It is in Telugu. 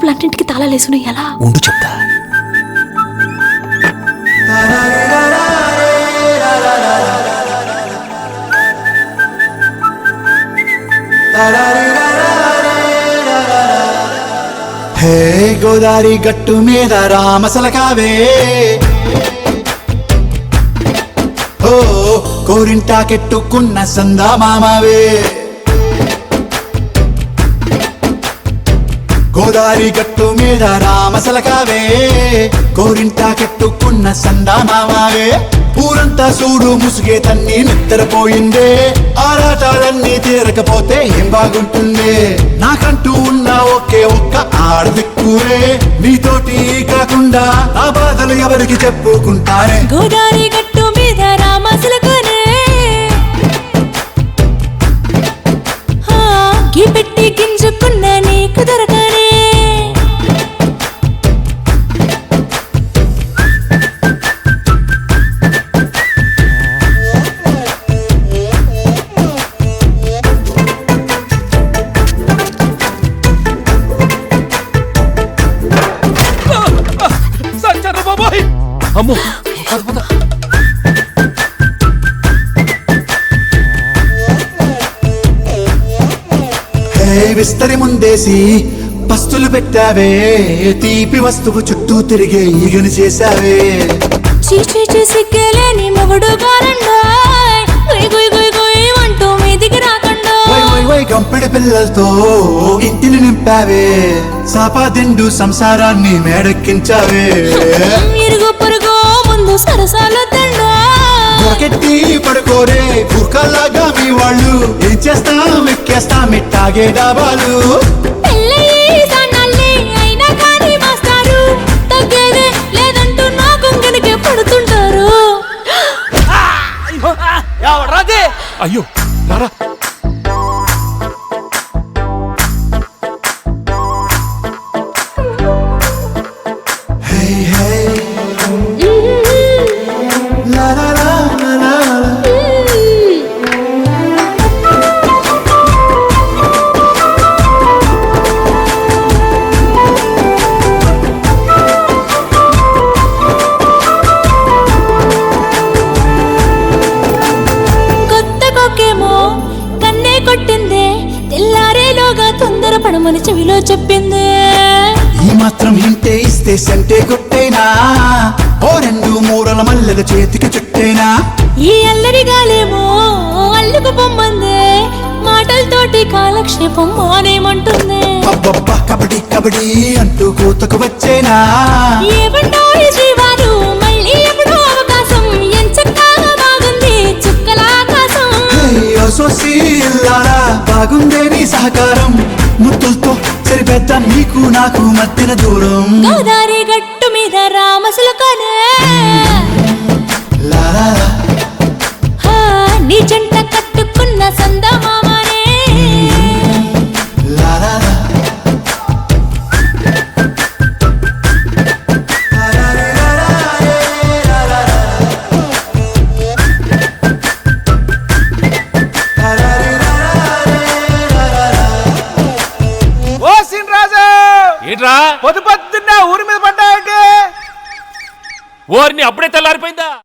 షాపులన్నింటికి తాళాలేసుకుని ఎలా ఉండు చెప్తా. హే గోదారి గట్టు మీద రామసలకావే, ఓ కోరింటాకెట్టుకున్న సందా మామావే. గోదారి గట్టు మీద రామసలకావే, కోరింటాకెట్టుకున్న సందా మామావే. ఊరంతా చూడు ముసుగే తన్ని నిద్రపోయిందే, ఆరాటాలన్నీ తీరకపోతే ఏం బాగుంటుందే. నాకంటూ ఉన్న ఒకే ఒక్క ఆడదిక్కువే, నీతోటి కాకుండా ఆ బాధలు ఎవరికి చెప్పుకుంటారే. గోదారి గట్టు మీద రామసలకనే పెట్టి గింజుకున్న నీకు దొరకనే. అమ్మో విస్తరి ముందేసి పస్తులు పెట్టావే, తీపి వస్తువు చుట్టూ తిరిగే ఈగని చేశావే. చీచి చేసి కేలేని మొగుడు అంటూ మీదికి రాకుండా గంపెడి పిల్లలతో ఇంటిని నింపావే, సాపాదిండు సంసారాన్ని మేడెక్కించావే. ఇరుగు పొరుగు ముందు సరసాలు తండా దొరకెట్టి పడుకోరే కుక్కలాగా మీ వాళ్ళు, ఏం చేస్తాం ఎక్కేస్తాం ఇట్టాగే డాబాలు. అయినా కానీ మాస్తారు తగ్గేదే లేదంటూ నా కొంగనికే పడుతుంటారు. అయ్యో రారా. పడమని చెవిలో చెప్పింది. ఈ మాత్రం ఇంటే ఇస్తే సంటే కొట్టేనా, ఓ రెండు మూరల మల్లెల చేతికి చుట్టేనా. ఈ అల్లరి గాలేమో అల్లుకు పొమ్మందే, మాటలతోటి కాలక్షేపం మానేమంటుంది. అబ్బబ్బా కబడ్డీ కబడ్డీ అంటూ కూతకు వచ్చేనా. ఏమంటో ఈ జీవాలు మళ్ళీ ఎప్పుడో అవకాశం, ఎంచక్కా బాగుంది చుక్కల ఆకాశం. సోసి ఇల్లారా బాగుందే నీ సహకారం, ముద్దులతో సరిపెద్ద నీకు నాకు మధ్యన దూరం. గోదారి గట్టు మీద రామసలకనే నీ జంట కట్టుకున్న సందమామనే. పొద్దున్న ఊరి మీద పడ్డా, ఓరిని అప్పుడే తెల్లారిపోయిందా.